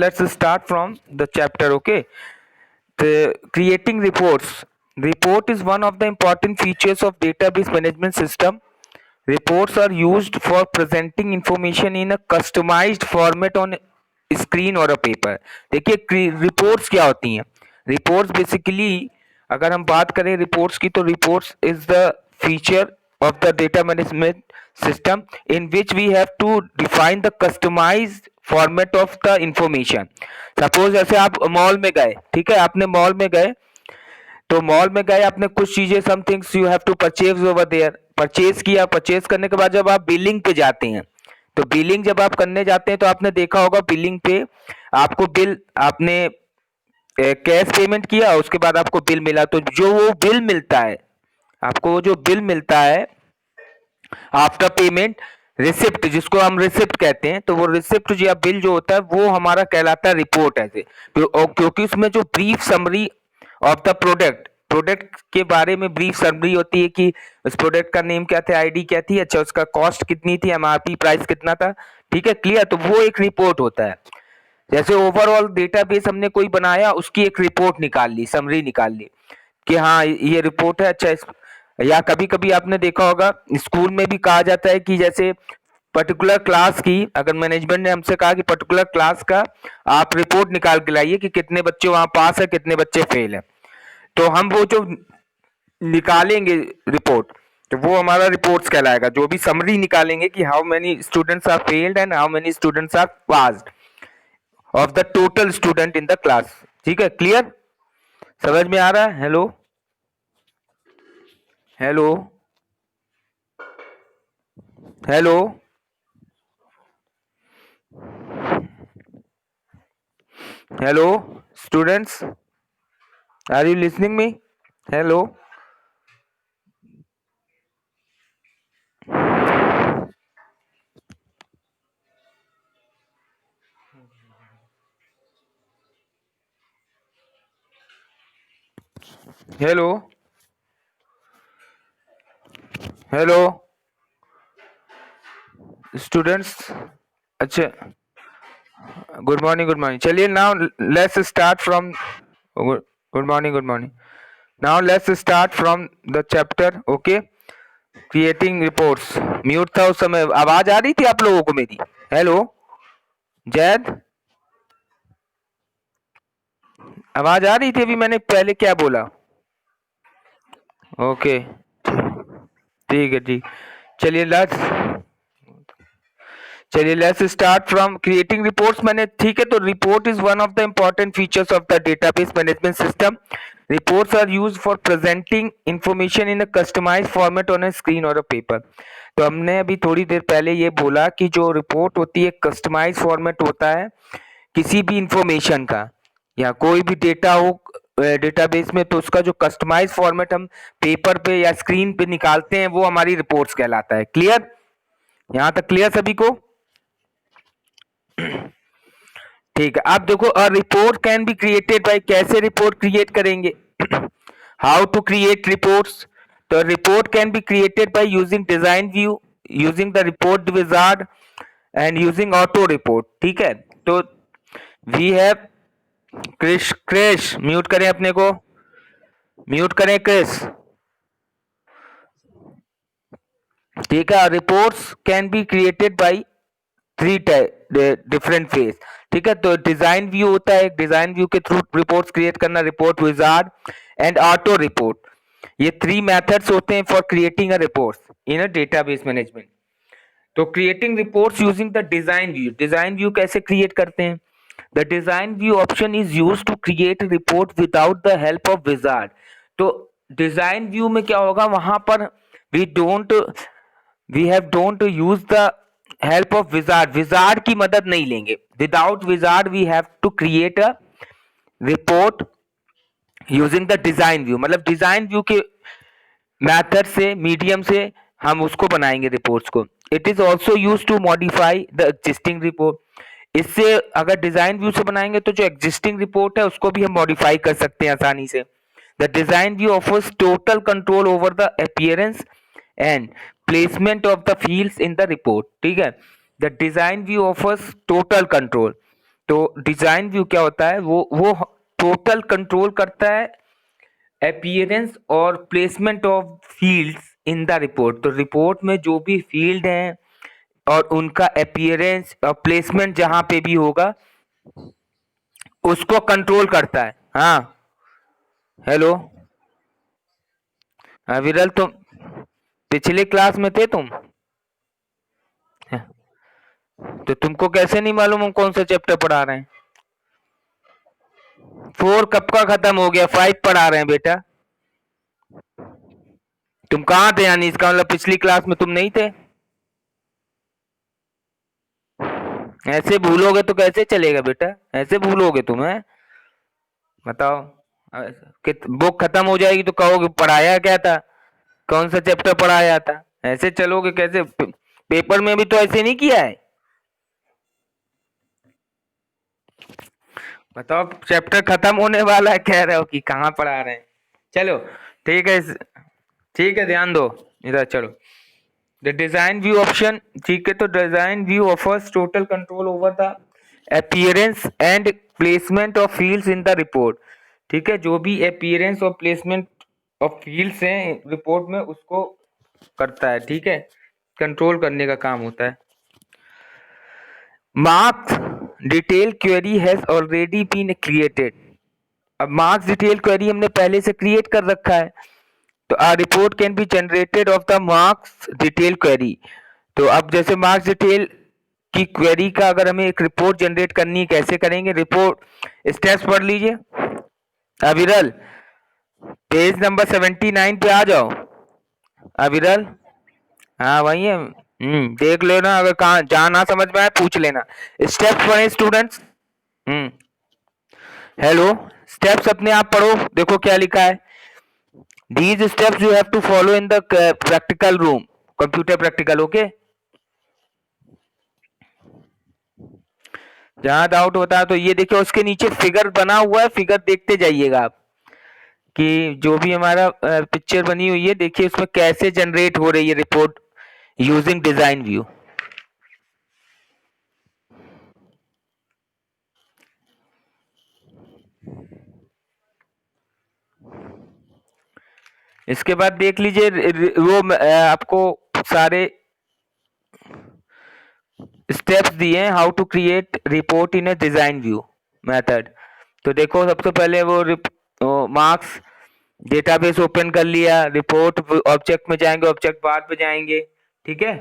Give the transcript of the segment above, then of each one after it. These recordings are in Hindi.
Let's start from the chapter. Okay, the creating reports. Report is one of the important features of database management system. Reports are used for presenting information in a customized format on screen और अ पेपर. देखिए रिपोर्ट्स क्या होती हैं. रिपोर्ट्स बेसिकली अगर हम बात करें रिपोर्ट्स की तो reports is the feature of the data management system in which we have to define the customized format of the information. Suppose जैसे आप मॉल में गए, ठीक है, आपने मॉल में गए तो मॉल में गए आपने कुछ चीजें some things you have to purchase over there, purchase किया, परचेज करने के बाद जब आप बिलिंग पे जाते हैं तो बिलिंग जब आप करने जाते हैं तो आपने देखा होगा बिलिंग पे आपको बिल आपने कैश पेमेंट किया उसके बाद आपको बिल मिला तो जो वो बिल मिलता है आपको वो जो बिल मिलता है आफ्टर पेमेंट रिसिप्ट जिसको हम रिसिप्ट कहते हैं तो वो रिसिप्ट या बिल जो होता है वो हमारा कहलाता है रिपोर्ट ऐसे क्योंकि उसमें जो brief summary of the product product के बारे में ब्रीफ समरी होती है कि उस प्रोडक्ट का नेम क्या था, आईडी क्या थी, अच्छा उसका कॉस्ट कितनी थी, एमआरपी प्राइस कितना था, ठीक है, क्लियर. तो वो एक रिपोर्ट होता है. जैसे ओवरऑल डेटाबेस हमने कोई बनाया उसकी एक रिपोर्ट निकाल ली, समरी निकाल ली कि हाँ ये रिपोर्ट है. अच्छा या कभी कभी आपने देखा होगा स्कूल में भी कहा जाता है कि जैसे पर्टिकुलर क्लास की अगर मैनेजमेंट ने हमसे कहा कि पर्टिकुलर क्लास का आप रिपोर्ट निकाल के लाइए कि कितने बच्चे वहां पास है कितने बच्चे फेल है, तो हम वो जो निकालेंगे रिपोर्ट तो वो हमारा रिपोर्ट्स कहलाएगा. जो भी समरी निकालेंगे कि how many students are failed and how many students are passed of the total student in the class. ठीक है, क्लियर, समझ में आ रहा है. Hello hello hello hello students, are you listening me? Hello hello hello students. अच्छा, गुड मॉर्निंग गुड मॉर्निंग. चलिए now let's start from good morning good morning. Now let's start from the chapter. Okay, creating reports. Mute था उस समय, आवाज आ रही थी आप लोगों को मेरी? हेलो जैद, आवाज आ रही थी अभी मैंने पहले क्या बोला? ओके ठीक है ठीक. चलिए let's start from creating reports. मैंने ठीक है, तो report is one of the important features of the database management system. Reports are used for presenting information in a customised format on a screen और अ पेपर. तो हमने अभी थोड़ी देर पहले ये बोला कि जो रिपोर्ट होती है कस्टमाइज्ड फॉर्मेट होता है किसी भी इंफॉर्मेशन का या कोई भी डेटा हो डेटाबेस में, तो उसका जो कस्टमाइज फॉर्मेट हम पेपर पे या स्क्रीन पे निकालते हैं वो हमारी रिपोर्ट्स कहलाता है. क्लियर, यहां तक क्लियर सभी को? ठीक है, अब देखो a report can be created by. कैसे रिपोर्ट क्रिएट करेंगे? How to create reports. तो report can be created by using design view, using the report wizard and using auto report. ठीक है, तो we have Krish Krish mute करें अपने को, म्यूट करें क्रिस. ठीक है, reports can be created by three different phase. ठीक है, तो डिजाइन व्यू होता है, डिजाइन व्यू के थ्रू रिपोर्ट्स क्रिएट करना, report wizard and auto report. ये थ्री मेथड्स होते हैं for creating a reports in a database management. तो creating reports using the design view. Design view कैसे क्रिएट करते हैं? The design view option is used to create report without the help of wizard. तो डिजाइन व्यू में क्या होगा, वहां पर we have don't use the help of wizard. Wizard की मदद नहीं लेंगे. Without wizard we have to create a report using the design view. मतलब डिजाइन व्यू के मेथड से, मीडियम से हम उसको बनाएंगे रिपोर्ट्स को. It is also use to modify the existing report. इससे अगर डिजाइन व्यू से बनाएंगे तो जो एग्जिस्टिंग रिपोर्ट है उसको भी हम मॉडिफाई कर सकते हैं आसानी से. The design view offers total control over the appearance and placement of the fields in the report. ठीक है, the design view offers total control. तो डिजाइन व्यू क्या होता है, वो टोटल कंट्रोल करता है अपीयरेंस और placement of fields in the report. तो रिपोर्ट में जो भी फील्ड हैं और उनका अपीयरेंस और प्लेसमेंट जहां पे भी होगा उसको कंट्रोल करता है। हाँ, हेलो। हाँ विरल, तुम पिछले क्लास में थे तुम? तो तुमको कैसे नहीं मालूम हम कौन सा चैप्टर पढ़ा रहे हैं? 4 कब का खत्म हो गया, 5 पढ़ा रहे हैं बेटा। तुम कहाँ थे, यानी इसका मतलब पिछली क्लास में तुम नहीं थे? ऐसे भूलोगे तो कैसे चलेगा बेटा, ऐसे भूलोगे तुम है? बताओ। कि बुक खत्म हो जाएगी तो कहोगे पढ़ाया क्या था, कौन सा चैप्टर पढ़ाया था? ऐसे चलोगे कैसे? पेपर में भी तो ऐसे नहीं किया है। बताओ, चैप्टर खत्म होने वाला है, कह रहे हो कि कहाँ पढ़ा रहे हैं। चलो ठीक है, ठीक है, ध्यान दो इधर। चलो, द डिजाइन व्यू ऑप्शन, ठीक है। तो design view offers total control over the appearance and placement of fields in the report. ठीक है, जो भी अपीयरेंस और प्लेसमेंट ऑफ फील्ड्स हैं रिपोर्ट में उसको करता है। ठीक है, कंट्रोल करने का काम होता है। Marks detail query has already been created. अब मार्क्स डिटेल क्वेरी हमने पहले से क्रिएट कर रखा है, तो a report can be generated of the marks detail query. तो अब जैसे मार्क्स डिटेल की क्वेरी का अगर हमें एक रिपोर्ट जनरेट करनी है, कैसे करेंगे? रिपोर्ट स्टेप्स पढ़ लीजिए। अविरल, पेज नंबर 79 पे आ जाओ। अविरल, हाँ वही है। देख लेना, अगर कहाँ जहाँ ना समझ में आए पूछ लेना। स्टेप्स पढ़े स्टूडेंट्स? हम्म, हेलो। स्टेप्स अपने आप पढ़ो, देखो क्या लिखा है। These steps you have to follow in the practical room, computer practical. Okay, जहां डाउट होता है तो ये देखिए, उसके नीचे फिगर बना हुआ है, फिगर देखते जाइएगा आप कि जो भी हमारा पिक्चर बनी हुई है, देखिए उसमें कैसे जनरेट हो रही है रिपोर्ट यूजिंग डिजाइन व्यू। इसके बाद देख लीजिए वो आपको सारे स्टेप्स दिए हैं, how to create report in a design view method. तो देखो, सबसे पहले वो मार्क्स डेटाबेस ओपन कर लिया, रिपोर्ट ऑब्जेक्ट में जाएंगे, ऑब्जेक्ट बार पे जाएंगे। ठीक है,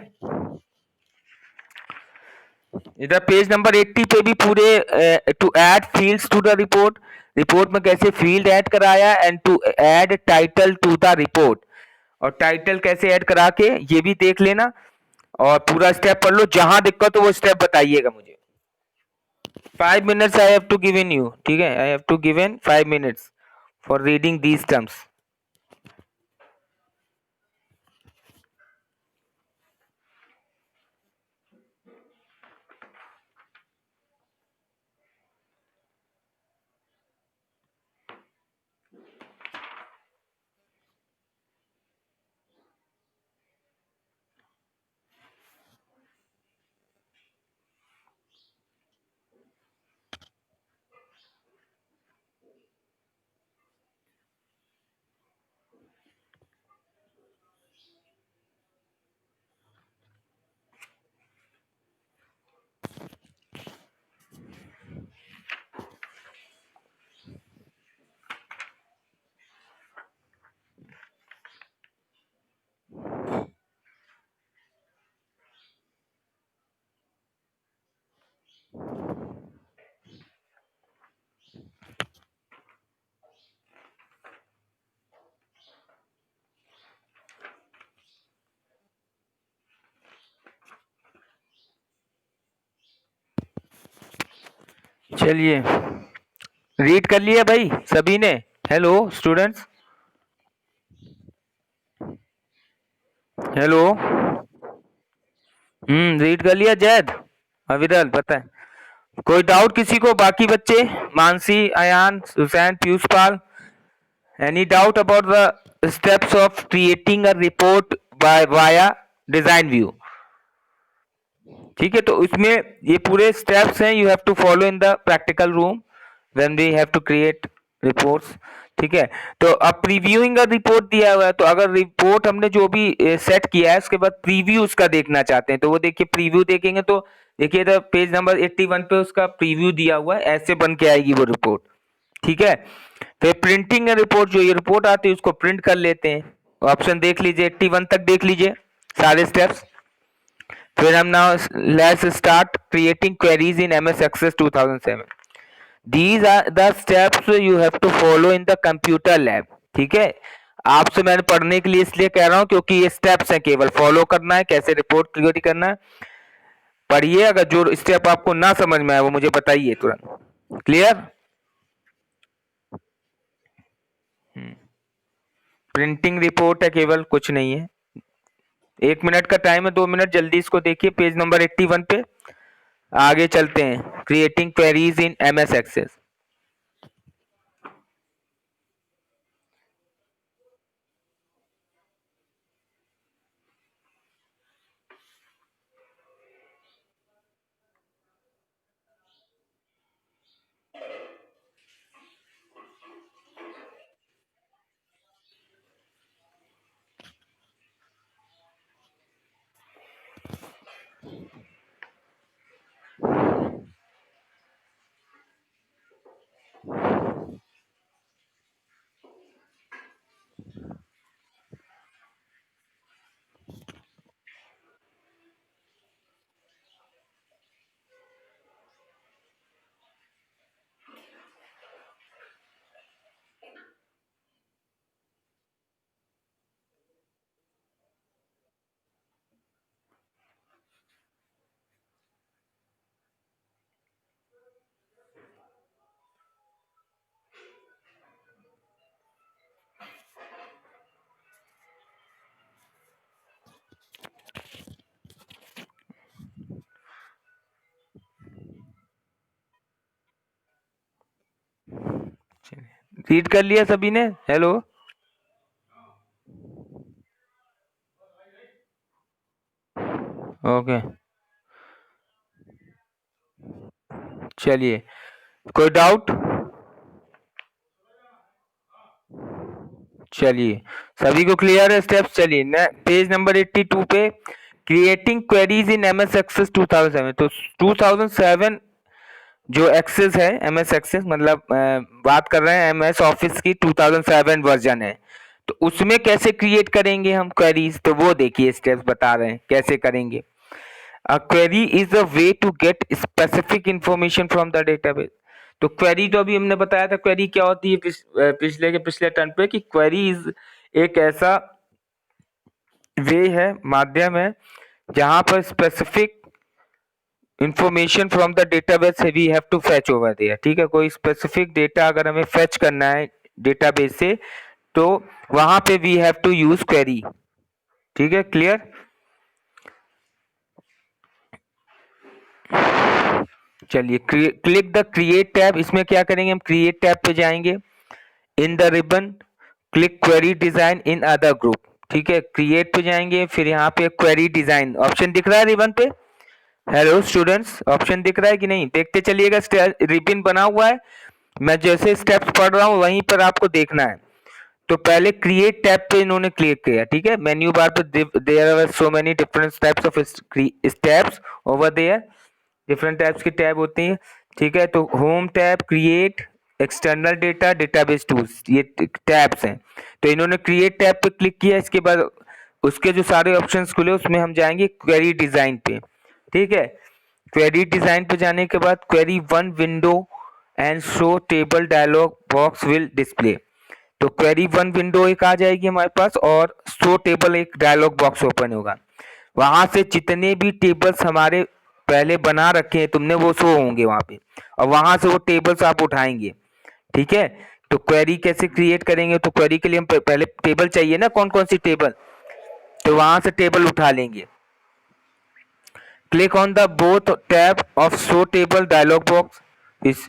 इधर पेज नंबर 80 पे भी पूरे to add fields to the report, report में कैसे फील्ड ऐड कराया, and to add title to the report, और टाइटल कैसे ऐड करा के ये भी देख लेना, और पूरा स्टेप पढ़ लो। जहां दिक्कत हो वो स्टेप बताइएगा मुझे। 5 minutes I have to given you, ठीक है, I have to given 5 minutes for reading these terms. चलिए, रीड कर लिया भाई सभी ने? Hello students, hello. रीड कर लिया जैद, अविरल, पता है? कोई डाउट किसी को? बाकी बच्चे, Mansi, Ayaan, Hussain, Piyush Pal, any doubt about the steps of creating a report by via design view? ठीक है, तो इसमें ये पूरे स्टेप्स हैं, you have to follow in the practical room when we have to create reports. ठीक है, तो अब प्रीव्यूइंग का रिपोर्ट दिया हुआ है, तो अगर रिपोर्ट हमने जो भी सेट किया है उसके बाद प्रीव्यू उसका देखना चाहते हैं, तो वो देखिए प्रीव्यू देखेंगे तो देखिए इधर पेज नंबर 81 पे उसका प्रीव्यू दिया हुआ है, ऐसे बन के आएगी वो रिपोर्ट। ठीक है, फिर प्रिंटिंग रिपोर्ट, जो ये रिपोर्ट आती है उसको प्रिंट कर लेते हैं। ऑप्शन देख लीजिए 81 तक देख लीजिए सारे स्टेप्स। फिर हम now let's start creating queries in MS Access 2007। These are the steps you have to follow in the computer lab। ठीक है, आपसे मैंने पढ़ने के लिए इसलिए कह रहा हूं क्योंकि ये स्टेप्स हैं, केवल फॉलो करना है, कैसे रिपोर्ट क्रिएट करना है। पढ़िए, अगर जो स्टेप आपको ना समझ में आए वो मुझे बताइए तुरंत। क्लियर? प्रिंटिंग रिपोर्ट है, केवल कुछ नहीं है। 1 मिनट का टाइम है, 2 मिनट, जल्दी इसको देखिए। पेज नंबर 81 पे आगे चलते हैं। Creating queries in MS Access. Read कर लिया सभी ने? हेलो, ओके, चलिए, कोई डाउट? चलिए, सभी को क्लियर है स्टेप्स? चलिए पेज नंबर 82 पे creating queries in MS Access 2007। तो 2007 जो एक्सेस है, एमएस एक्सेस मतलब बात कर रहे हैं एमएस ऑफिस की 2007 वर्जन है, तो उसमें कैसे क्रिएट करेंगे हम क्वेरीज, तो वो देखिए स्टेप्स बता रहे हैं कैसे करेंगे। A query is a way to get specific information from the database। तो क्वेरी तो अभी हमने बताया था, क्वेरी क्या होती है पिछले टर्न पे, कि क्वेरी इज एक ऐसा वे है, माध्यम है, जहां पर specific information from the database we have to fetch over there. ठीक है, कोई स्पेसिफिक डेटा अगर हमें फेच करना है डेटाबेस से, तो वहां पे we have to use query. ठीक है, क्लियर? चलिए, क्लिक द क्रिएट टैब। इसमें क्या करेंगे हम, क्रिएट टैब पे जाएंगे, इन the ribbon click query design in other group. ठीक है, क्रिएट पे जाएंगे, फिर यहाँ पे क्वेरी डिजाइन ऑप्शन दिख रहा है रिबन पे। हेलो स्टूडेंट्स, ऑप्शन दिख रहा है कि नहीं? देखते चलिएगा, रिबन बना हुआ है, मैं जैसे स्टेप्स पढ़ रहा हूँ वहीं पर आपको देखना है। तो पहले क्रिएट टैब पे इन्होंने क्लिक किया। ठीक है, मेन्यू बार पे there are so many different types of steps over there, different types के टैब होते हैं। ठीक है, तो home tab, create, external data, database tools, ये टैब्स हैं। तो इन्होंने क्रिएट टैब पे क्लिक किया, इसके बाद उसके जो सारे ऑप्शंस खुले उसमें हम जाएंगे क्वेरी डिजाइन पे। ठीक है, क्वेरी डिजाइन पे जाने के बाद query one window and show table dialog box will display. तो क्वेरी वन विंडो एक आ जाएगी हमारे पास, और शो टेबल एक डायलॉग बॉक्स ओपन होगा। वहां से जितने भी टेबल्स हमारे पहले बना रखे हैं तुमने, वो शो होंगे वहां पे, और वहां से वो टेबल्स आप उठाएंगे। ठीक है, तो क्वेरी कैसे क्रिएट करेंगे, तो क्वेरी के लिए हम पहले टेबल चाहिए ना, कौन कौन सी टेबल, तो वहां से टेबल उठा लेंगे। Click on the both tab of show table dialog box. इस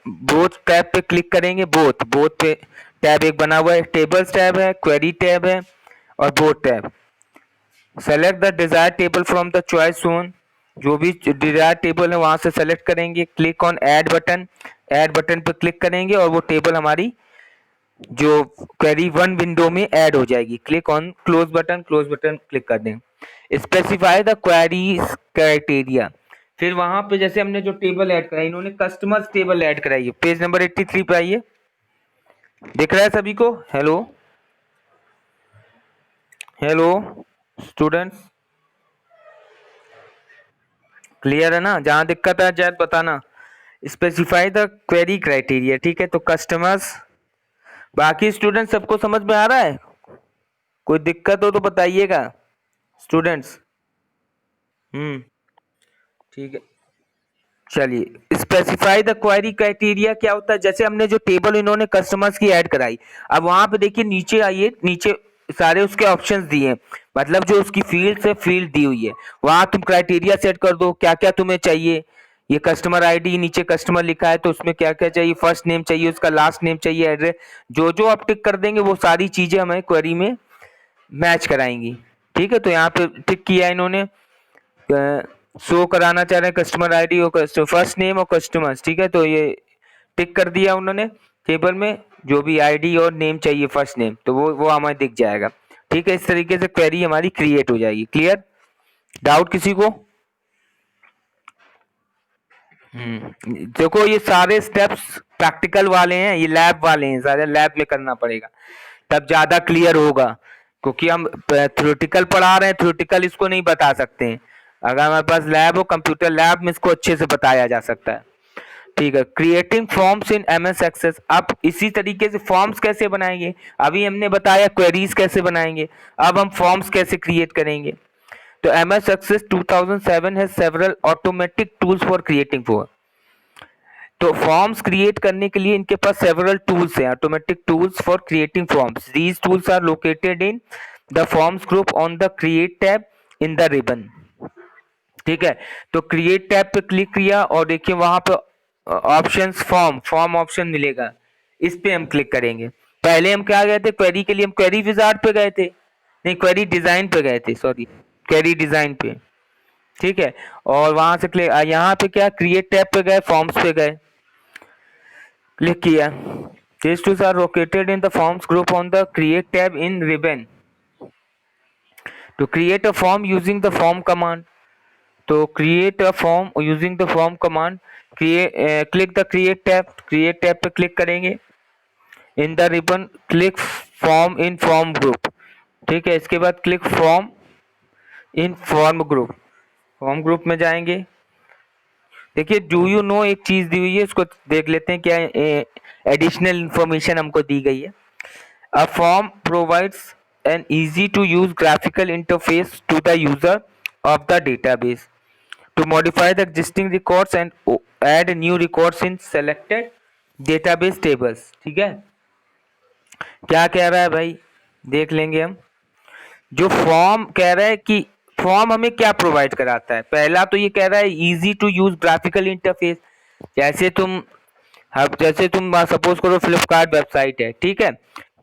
बोथ टैब पे क्लिक करेंगे, बोथ बोथ पे टैब एक बना हुआ है, टेबल्स टैब है, क्वेरी टैब है, और both tab. Select the desire table from the choice zone. जो भी डिजायर टेबल है वहां से सेलेक्ट करेंगे, क्लिक ऑन ऐड बटन पर क्लिक करेंगे और वो टेबल हमारी जो क्वेरी वन विंडो में ऐड हो जाएगी। Click on close button click कर देंगे। स्पेसिफाई द क्वेरीज क्राइटेरिया, फिर वहां पे जैसे हमने जो टेबल ऐड कराई, इन्होंने कस्टमर्स टेबल ऐड कराई है। पेज नंबर 83 पे आइए, दिख रहा है सभी को? हेलो हेलो स्टूडेंट्स, क्लियर है ना? जहां दिक्कत है शायद बताना। स्पेसिफाई द क्वेरी क्राइटेरिया, ठीक है। तो कस्टमर्स, बाकी स्टूडेंट सबको समझ में आ रहा है? कोई दिक्कत हो तो बताइएगा स्टूडेंट्स। ठीक है, चलिए। स्पेसिफाई द क्वेरी क्राइटेरिया क्या होता है? जैसे हमने जो टेबल इन्होंने कस्टमर्स की ऐड कराई, अब वहां पे देखिए नीचे आइए, नीचे सारे उसके ऑप्शंस दिए हैं, मतलब जो उसकी फील्ड से फील्ड दी हुई है, वहां तुम क्राइटेरिया सेट कर दो क्या क्या तुम्हें चाहिए। ये कस्टमर आईडी, नीचे कस्टमर लिखा है तो उसमें क्या क्या चाहिए, फर्स्ट नेम चाहिए, उसका लास्ट नेम चाहिए, एड्रेस, जो जो आप टिक कर देंगे वो सारी चीजें हमें क्वेरी में मैच कराएंगी। ठीक है, तो यहाँ पे टिक किया इन्होंने, शो कराना चाह रहे हैं कस्टमर आईडी और फर्स्ट नेम और कस्टमर्स, ठीक है। तो ये टिक कर दिया उन्होंने टेबल में, जो भी आईडी और नेम चाहिए फर्स्ट नेम, तो वो हमें दिख जाएगा। ठीक है, इस तरीके से क्वेरी हमारी क्रिएट हो जाएगी। क्लियर? डाउट किसी को? देखो ये सारे स्टेप्स प्रैक्टिकल वाले हैं, ये लैब वाले हैं, सारे लैब में करना पड़ेगा तब ज्यादा क्लियर होगा, क्योंकि हम थ्योरेटिकल पढ़ा रहे हैं, थ्योरेटिकल इसको नहीं बता सकते हैं। अगर हमारे पास लैब हो, कंप्यूटर लैब में इसको अच्छे से बताया जा सकता है। ठीक है, creating forms in MS Access. अब इसी तरीके से फॉर्म्स कैसे बनाएंगे? अभी हमने बताया क्वेरीज कैसे बनाएंगे, अब हम फॉर्म्स कैसे क्रिएट करेंगे। तो MS Access 2007 has several automatic tools for creating form. तो फॉर्म्स क्रिएट करने के लिए इनके पास सेवरल टूल्स हैं, automatic tools for creating forms. These tools are located in the forms group on the create tab in the ribbon. ठीक है, तो क्रिएट टैब पे क्लिक किया और देखिए वहां पे ऑप्शंस, फॉर्म ऑप्शन मिलेगा, इस पे हम क्लिक करेंगे। पहले हम क्या गए थे क्वेरी के लिए, हम क्वेरी विजार्ड पे गए थे, नहीं क्वेरी डिजाइन पे गए थे, सॉरी क्वेरी डिजाइन पे। ठीक है, और वहां से क्लिक, यहाँ पे क्या क्रिएट टैब पे गए, फॉर्म्स पे गए, क्लिक किया। These tools are located in the forms group on the create tab in ribbon. To create a form using the form command, तो create a form using the form command, click the create tab पे क्लिक करेंगे। in the ribbon click form in form group। ठीक है, इसके बाद click form in form group, form group में जाएंगे। देखिए डू यू नो एक चीज दी हुई है, उसको देख लेते हैं क्या एडिशनल इंफॉर्मेशन हमको दी गई है। A form provides an easy to use graphical interface to the user of the database to modify the existing records and add new records in selected database tables। ठीक है, क्या कह रहा है भाई, देख लेंगे हम। जो फॉर्म कह रहा है कि फॉर्म हमें क्या प्रोवाइड कराता है, पहला तो ये कह रहा है easy to use graphical interface. जैसे तुम, अब जैसे तुम सपोज करो फ्लिपकार्ट वेबसाइट है, ठीक है,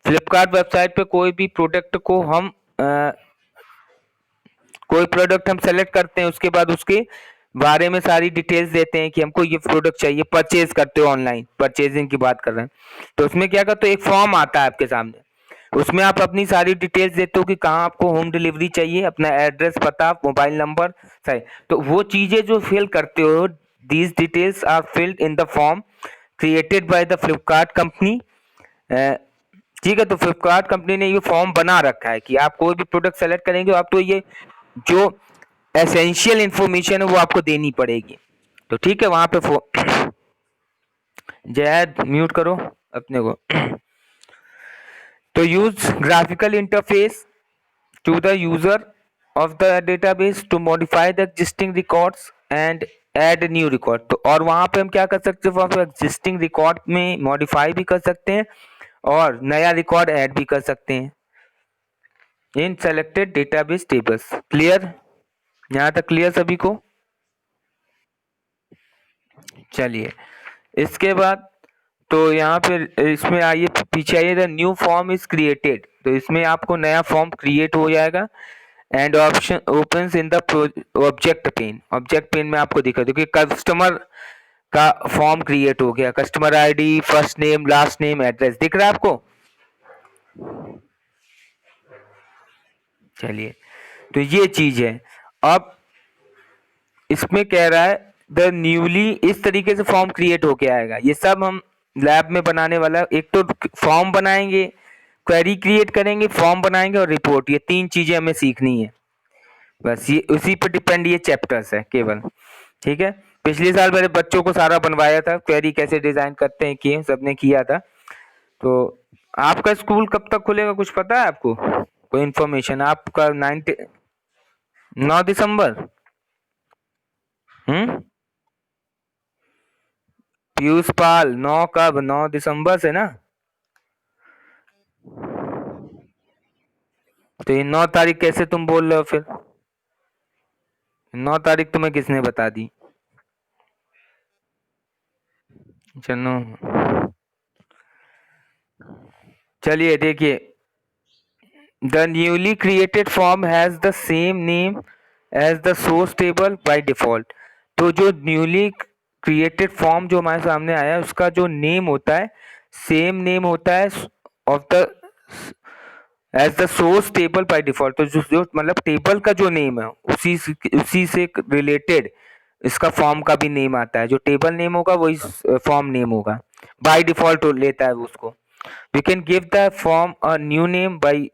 फ्लिपकार्ट वेबसाइट पे कोई भी प्रोडक्ट को हम कोई प्रोडक्ट हम सेलेक्ट करते हैं, उसके बाद उसके बारे में सारी डिटेल्स देते हैं कि हमको ये प्रोडक्ट चाहिए, परचेज करते हो, ऑनलाइन परचेजिंग की बात कर रहे हैं, तो उसमें क्या करते हो, एक फॉर्म आता है आपके सामने, उसमें आप अपनी सारी डिटेल्स देते हो कि कहाँ आपको होम डिलीवरी चाहिए, अपना एड्रेस, पता, मोबाइल नंबर, सही, तो वो चीजें जो फिल करते हो, these details are filled in the form created by the Flipkart company. ठीक है, तो फ्लिपकार्ट कंपनी ने ये फॉर्म बना रखा है कि आप कोई भी प्रोडक्ट सेलेक्ट करेंगे आप, तो ये जो एसेंशियल इंफॉर्मेशन है वो आपको देनी पड़ेगी। तो ठीक है, वहां पे जैद म्यूट करो अपने को। तो use graphical interface to the user of the database to modify the existing records and add new record. तो और वहां पे हम क्या कर सकते हैं, वहां पे एग्जिस्टिंग रिकॉर्ड में मॉडिफाई भी कर सकते हैं और नया रिकॉर्ड ऐड भी कर सकते हैं इन सेलेक्टेड डेटाबेस टेबल्स। क्लियर? यहाँ तक क्लियर सभी को? चलिए, इसके बाद तो यहाँ पे इसमें आइए, पीछे आइए, the new form is created, तो इसमें आपको नया फॉर्म क्रिएट हो जाएगा। And option opens in the object pane. Object pane में आपको दिखा दो कि कस्टमर का फॉर्म क्रिएट हो गया, customer ID, first name, last name, address दिख रहा है आपको। चलिए, तो ये चीज है। अब इसमें कह रहा है द न्यूली, इस तरीके से फॉर्म क्रिएट होके आएगा। ये सब हम लैब में बनाने वाला, एक तो फॉर्म बनाएंगे, क्वेरी क्रिएट करेंगे, फॉर्म बनाएंगे और रिपोर्ट, ये तीन चीजें हमें सीखनी है बस। ये उसी पर डिपेंड ये चैप्टर्स है केवल, ठीक है। पिछले साल मेरे बच्चों को सारा बनवाया था, क्वेरी कैसे डिजाइन करते हैं किए, सबने किया था। तो आपका स्कूल कब तक खुलेगा कुछ पता है आपको, कोई इन्फॉर्मेशन? आपका 9 दिसंबर। हम्म। पीयूष पाल 9 कब? 9 दिसंबर से ना। तो ये 9 तारीख कैसे तुम बोल रहे हो फिर? 9 तारीख तुम्हें किसने बता दी? चलो, चलिए देखिए, the newly created form has the same name as the source table by default. तो जो न्यूली क्रिएटेड फॉर्म जो हमारे सामने आया है उसका जो नेम होता है, सेम नेम होता है of the as the source table by default. तो जो मतलब टेबल का जो नेम है उसी से रिलेटेड इसका फॉर्म का भी नेम आता है। जो टेबल नेम होगा वही फॉर्म नेम होगा, बाय डिफॉल्ट लेता है उसको। We can give the form a new name by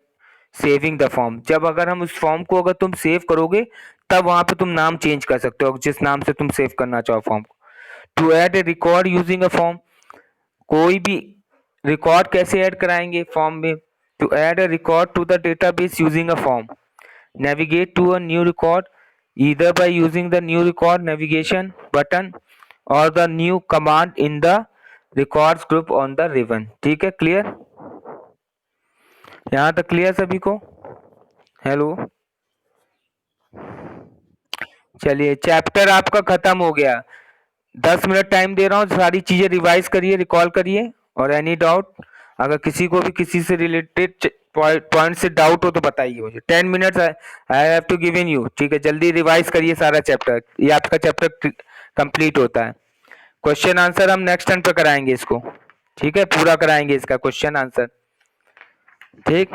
saving the form. जब अगर हम उस फॉर्म को अगर तुम सेव करोगे तब वहां पे तुम नाम चेंज कर सकते हो जिस नाम से तुम सेव करना चाहो फॉर्म को। To add a record using a form, कोई भी रिकॉर्ड कैसे ऐड कराएंगे फॉर्म में? To add a record to the database using a form, navigate to a new record either by using the new record navigation button or the new command in the records group on the ribbon। ठीक है, क्लियर? यहाँ तक क्लियर सभी को? हेलो, चलिए चैप्टर आपका खत्म हो गया। 10 मिनट टाइम दे रहा हूँ, सारी चीजें रिवाइज करिए, रिकॉल करिए, और एनी डाउट अगर किसी को भी किसी से रिलेटेड पॉइंट से डाउट हो तो बताइए मुझे। 10 minutes I have to give in you, ठीक है। जल्दी रिवाइज करिए सारा चैप्टर, ये आपका चैप्टर कंप्लीट होता है। क्वेश्चन आंसर हम नेक्स्ट टर्न पे कराएंगे इसको, ठीक है, पूरा कराएंगे इसका क्वेश्चन आंसर, ठीक।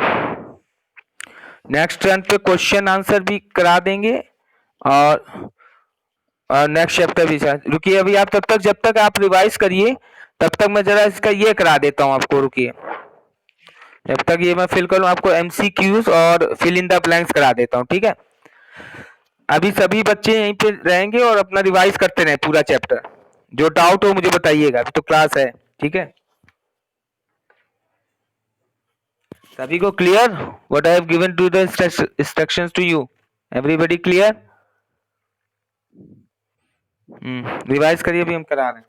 नेक्स्ट टर्न पे क्वेश्चन आंसर भी करा देंगे और नेक्स्ट चैप्टर भी। रुकिए अभी आप तब तक, जब तक आप रिवाइज करिए तब तक मैं जरा इसका ये करा देता हूँ आपको, रुकिए। जब तक ये मैं फिल करूँ आपको एमसीक्यूज और फिल इन द ब्लैंक्स करा देता हूँ, ठीक है। अभी सभी बच्चे यहीं पे रहेंगे और अपना रिवाइज करते रहे पूरा चैप्टर। जो डाउट हो मुझे बताइएगा, अभी तो क्लास है, ठीक है। सभी को clear what I have given to the instructions to you? Everybody clear? Revise करिए, अभी हम करा रहे हैं।